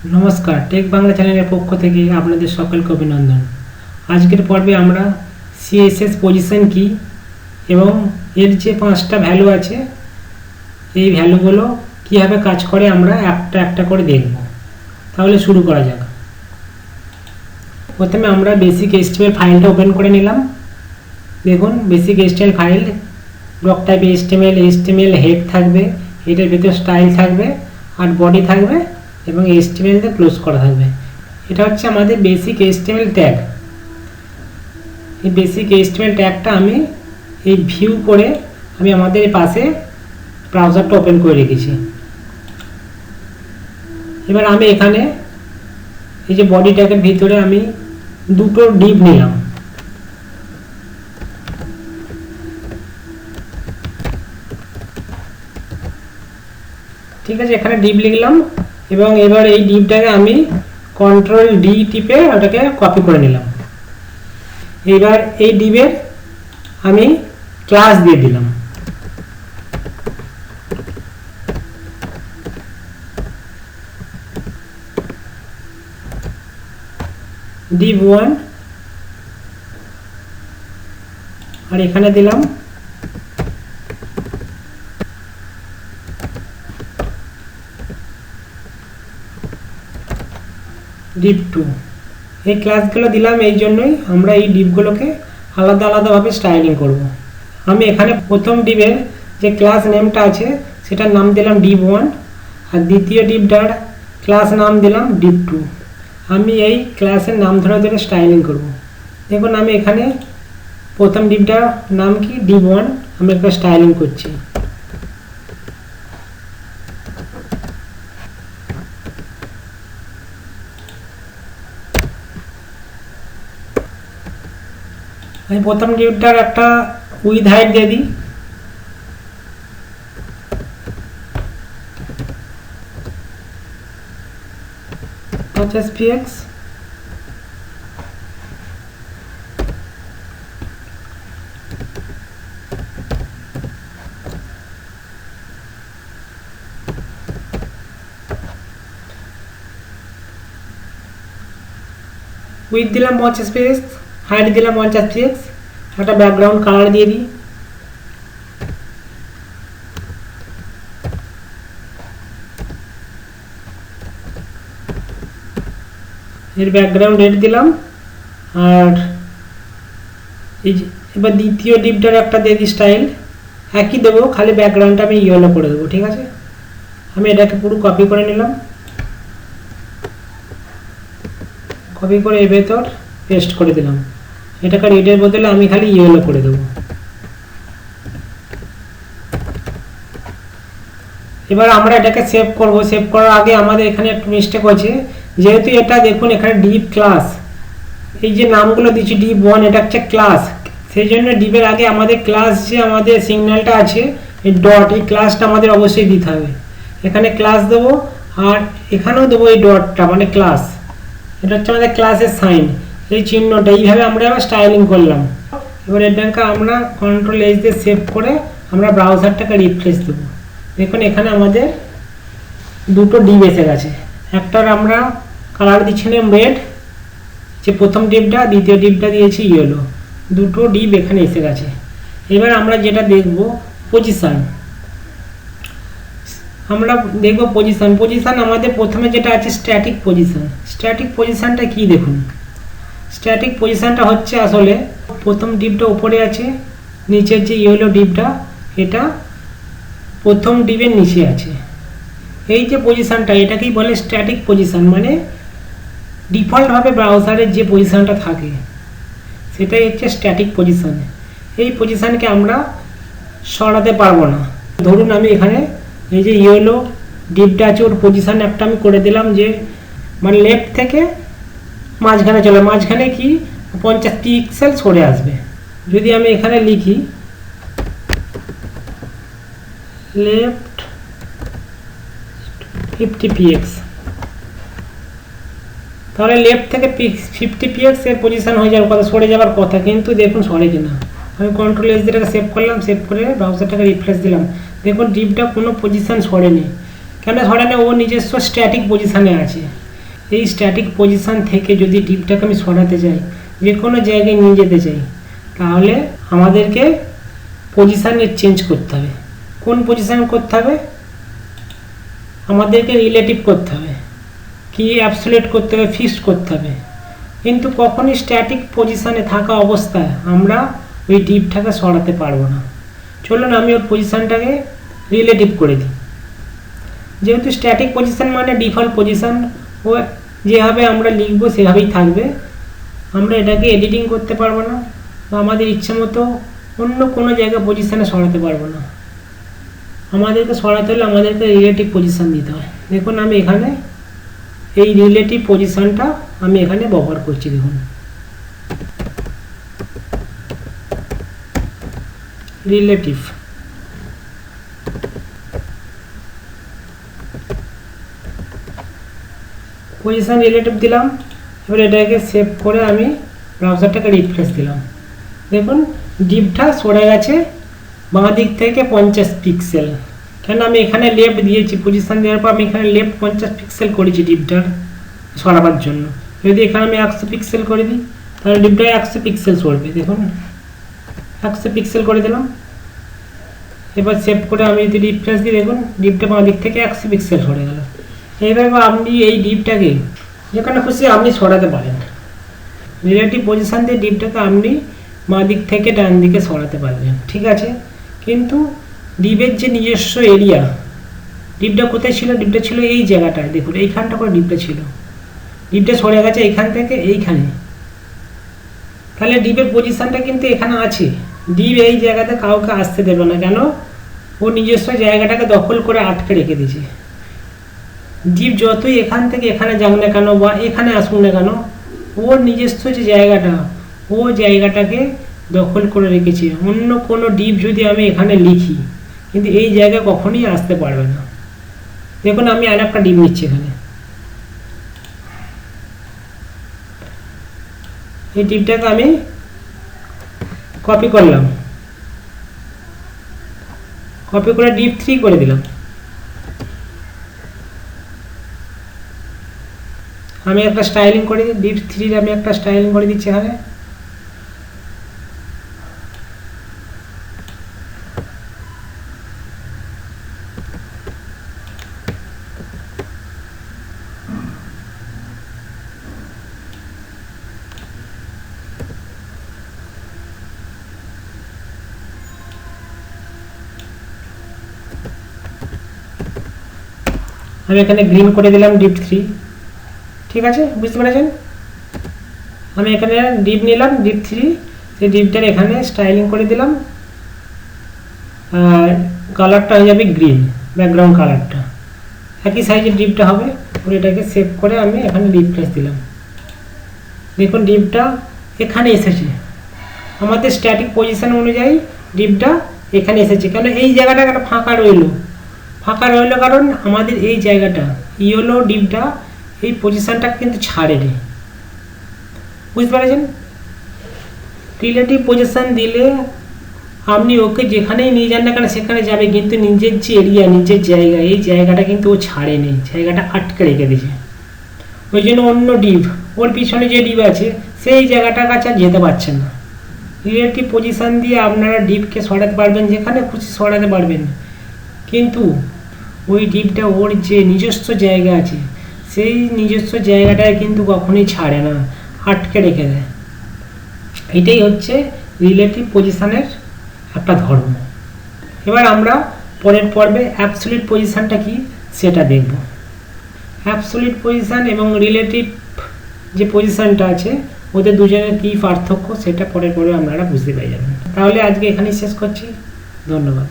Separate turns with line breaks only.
নমস্কার, টেক বাংলা চ্যানেলের পক্ষ থেকে আপনাদের সকলকে অভিনন্দন। আজকের পর্বে আমরা সিএসএস পজিশন কি এবং এর যে 5টা ভ্যালু আছে এই ভ্যালুগুলো কীভাবে কাজ করে আমরা একটা একটা করে দেখব। তাহলে শুরু করা যাক। প্রথমে আমরা বেসিক এইচটিএমএল ফাইলটা ওপেন করে নিলাম। দেখুন, basic HTML file, block type HTML head থাকবে, এটার ভেতরে স্টাইল থাকবে আর বডি থাকবে এবং এইচটিএমএল দিয়ে ক্লোজ করা থাকবে। এটা হচ্ছে আমাদের বেসিক এইচটিএমএল ট্যাগ। এই বেসিক এইচটিএমএল ট্যাগটা আমি এই ভিউ করে আমি আমাদের পাশে ব্রাউজারটা ওপেন করে রেখেছি। এবার আমি এখানে এই যে বডি ট্যাগের ভিতরে আমি দুটো ডিভ নিলাম। ঠিক আছে, এখানে ডিভ লিখলাম এবং এবার এই ডিভটাকে আমি কন্ট্রোল ডি টিপে ওটাকে কপি করে নিলাম। এবার এই ডিভের আমি ক্লাস দিয়ে দিলাম। div1 আর এখানে দিলাম div2। এই ক্লাসগুলো দিলাম এই জন্যই আমরা এই ডিভগুলোকে আলাদা আলাদাভাবে স্টাইলিং করব। আমি এখানে প্রথম ডিভের যে ক্লাস নেমটা আছে সেটার নাম দিলাম div1 আর দ্বিতীয় ডিভটার ক্লাস নাম দিলাম div2। আমি এই ক্লাসের নাম ধরে ধরে স্টাইলিং করব। দেখুন, আমি এখানে প্রথম ডিভটার নাম কি div1 আমি একটা স্টাইলিং করছি। আমি প্রথম ডিভটার একটা উইথ হাইট দিয়ে দিই। px উইথ দিলাম 50 px, হাইট দিলাম 50 px, একটা ব্যাকগ্রাউন্ড কালার দিয়ে দিই। এর ব্যাকগ্রাউন্ড রেড দিলাম আর এই এবার দ্বিতীয় ডিভটার একটা দিয়ে দিই স্টাইল, একই দেবো, খালি ব্যাকগ্রাউন্ডটা আমি ইয়েলো করে দেবো। ঠিক আছে, আমি এটাকে পুরো কপি করে নিলাম, কপি করে এর ভেতর পেস্ট করে দিলাম। এটাকে রেডের বদলে আমি খালি ইয়েলো করে দেবো। এবার আমরা এটাকে সেভ করব। সেভ করার আগে আমাদের এখানে একটু মিস্টেক আছে, যেহেতু এটা দেখুন এখানে ডিভ ক্লাস, এই যে নামগুলো দিচ্ছি div1 এটা হচ্ছে ক্লাস, সেই জন্য ডিভের আগে আমাদের ক্লাস যে আমাদের সিগন্যালটা আছে এই ডট, এই ক্লাসটা আমাদের অবশ্যই দিতে হবে। এখানে ক্লাস দেবো আর এখানেও দেবো এই ডটটা, মানে ক্লাস। এটা হচ্ছে আমাদের ক্লাসের সাইন, এই চিহ্নটা। এইভাবে আমরা স্টাইলিং করলাম। এবার এটাকে আমরা কন্ট্রোল এইচ দিয়ে সেভ করে আমরা ব্রাউজারটাকে রিফ্রেশ দেবো। দেখুন এখানে আমাদের দুটো ডিভ এসে গেছে। একটার আমরা কালার দিচ্ছিলাম রেড, যে প্রথম ডিভটা, দ্বিতীয় ডিভটা দিয়েছি ইয়েলো, দুটো ডিভ এখানে এসে গেছে। এবার আমরা যেটা দেখব পজিশন, আমরা দেখব পজিশন। পজিশন আমাদের প্রথমে যেটা আছে স্ট্যাটিক পজিশন। স্ট্যাটিক পজিশনটা কি দেখুন, স্ট্যাটিক পজিশনটা হচ্ছে আসলে প্রথম ডিভটা উপরে আছে, নিচের যে ইয়েলো ডিভটা এটা প্রথম ডিভের নিচে আছে। এই যে পজিশনটা এটাকেই বলে স্ট্যাটিক পজিশন, মানে ডিফল্টভাবে ব্রাউজারের যে পজিশনটা থাকে সেটাই হচ্ছে স্ট্যাটিক পজিশন। এই পজিশনকে আমরা সরাতে পারবো না। ধরুন আমি এখানে এই যে ইয়েলো ডিভটা আছে ওর পজিশন একটা আমি করে দিলাম, যে মানে লেফট থেকে মাঝখানে চলে, মাঝখানে কি 50 পিক্সেল সরে আসবে। যদি আমি এখানে লিখি লেফট 50 px, তাহলে লেফট থেকে 50 px এর পজিশন হয়ে যাওয়ার কথা, সরে যাওয়ার কথা, কিন্তু দেখুন সরে কিনা। আমি কন্ট্রোল এস দিয়ে সেভ করলাম, সেভ করে ব্রাউজারটাকে রিফ্রেশ দিলাম। দেখুন ডিভটা কোনো পজিশন সরেনি। কেন সরেনি? ও নিজস্ব স্ট্যাটিক পজিশনে আছে। এই স্ট্যাটিক পজিশন থেকে যদি ডিপটাকে আমি সরাতে চাই, যে কোনো জায়গায় নিয়ে যেতে চাই, তাহলে আমাদেরকে পজিশানের চেঞ্জ করতে হবে। কোন পজিশান করতে হবে? আমাদেরকে রিলেটিভ করতে হবে, কি অ্যাবসলিউট করতে হবে, ফিক্সড করতে হবে। কিন্তু কখনই স্ট্যাটিক পজিশানে থাকা অবস্থায় আমরা ওই ডিপটাকে সরাতে পারবো না। চলুন আমি ওর পজিশানটাকে রিলেটিভ করে দিই। যেহেতু স্ট্যাটিক পজিশান মানে ডিফল্ট পজিশান, ও যেভাবে আমরা লিখবো সেভাবেই থাকবে। আমরা এটাকে এডিটিং করতে পারবো না বা আমাদের ইচ্ছা মতো অন্য কোনো জায়গায় পজিশানে সরাতে পারবো না। আমাদেরকে সরাতে হলে আমাদেরকে রিলেটিভ পজিশান দিতে হয়। দেখুন আমি এখানে এই রিলেটিভ পজিশানটা আমি এখানে ব্যবহার করছি। দেখুন রিলেটিভ পজিশান রিলেটিভ দিলাম। এবার এটাকে সেভ করে আমি ব্রাউজারটাকে রিফ্রেশ দিলাম। দেখুন ডিপটা সরে গেছে বাঁ দিক থেকে 50 পিক্সেল। কেন আমি এখানে লেফট দিয়েছি, পজিশান দেওয়ার পর আমি এখানে লেফট 50 পিক্সেল করেছি ডিপটার সরাবার জন্য। যদি এখানে আমি 100 পিক্সেল করে দিই তাহলে ডিপটা 100 পিক্সেল সরবে। দেখুন 100 পিক্সেল করে দিলাম। এবার সেভ করে আমি যদি রিফ্রেশ দিই, দেখুন ডিপটা বাঁ দিক থেকে 100 পিক্সেল সরে গেল। এইভাবে আপনি এই ডিপটাকে যেখানে খুশি আপনি সরাতে পারেন। রিলেটিভ পজিশান দিয়ে ডিপটাকে আপনি বাঁ দিক থেকে ডান দিকে সরাতে পারবেন, ঠিক আছে। কিন্তু ডিপের যে নিজস্ব এরিয়া, ডিপটা কোথায় ছিল? ডিপটা ছিল এই জায়গাটায়। দেখুন এইখানটা করে ডিপটা ছিল, ডিপটা সরে গেছে এইখান থেকে এইখানে। তাহলে ডিপের পজিশানটা কিন্তু এখানে আছে। ডিপ এই জায়গাতে কাউকে আসতে দেবে না, কেন? ও নিজস্ব জায়গাটাকে দখল করে আটকে রেখে দিয়েছে। ডিপ যতই এখান থেকে এখানে যাক না কেন বা এখানে আসুক না কেন, ওর নিজস্ব যে জায়গাটা, ও জায়গাটাকে দখল করে রেখেছে। অন্য কোনো ডিপ যদি আমি এখানে লিখি, কিন্তু এই জায়গায় কখনোই আসতে পারবে না। দেখুন আমি আর একটা ডিপ নিচ্ছি এখানে। এই ডিপটাকে আমি কপি করলাম, কপি করে ডিপ 3 করে দিলাম। আমি একটা স্টাইলিং করে দিই, ডিপ 3 আমি একটা স্টাইলিং করে দিচ্ছি এখানে। আমি এখানে গ্রিন করে দিলাম ডিপ 3, ঠিক আছে, বুঝতে পেরেছেন। আমি এখানে ডিপ নিলাম ডিপ 3, সেই ডিপটার এখানে স্টাইলিং করে দিলাম, আর কালারটা হয়ে যাবে গ্রিন, ব্যাকগ্রাউন্ড কালারটা একই সাইজের ডিপটা হবে। এটাকে সেভ করে আমি এখানে রিফ্রেশ দিলাম। দেখুন ডিপটা এখানে এসেছে, আমাদের স্ট্যাটিক পজিশন অনুযায়ী ডিপটা এখানে এসেছে। কেন এই জায়গাটা একটা ফাঁকা রইল, ফাঁকা রইল কারণ আমাদের এই জায়গাটা ইয়েলো ডিপটা এই পজিশনটা কিন্তু ছাড়েনি, বুঝতে পারছেন। রিলেটিভ পজিশন দিলে আপনি ওকে যেখানেই নিয়ে যান না কেন সেখানে যাবে, কিন্তু নিজের যে এরিয়া, নিজের জায়গা, এই জায়গাটা কিন্তু ও ছাড়েনি, জায়গাটা আটকে রেখে দিয়েছে। ওই জন্য অন্য ডিপ, ওর পিছনে যে ডিপ আছে সেই জায়গাটার কাছে আর যেতে পারছেন না। রিলেটিভ পজিশন দিয়ে আপনারা ডিপকে সরাতে পারবেন, যেখানে খুশি সরাতে পারবেন, কিন্তু ওই ডিপটা ওর যে নিজস্ব জায়গা আছে সেই নিজস্ব জায়গাটায় কিন্তু কখনোই ছাড়ে না, আটকে রেখে দেয়। এটাই হচ্ছে রিলেটিভ পজিশনের একটা ধর্ম। এবার আমরা পরের পর্বে অ্যাবসলিউট পজিশনটা কি সেটা দেখব। অ্যাবসলিউট পজিশন এবং রিলেটিভ যে পজিশনটা আছে ওদের দুজনের কী পার্থক্য সেটা পরের পর্বে আপনারা বুঝতে পেরে যাবেন। তাহলে আজকে এখানেই শেষ করছি, ধন্যবাদ।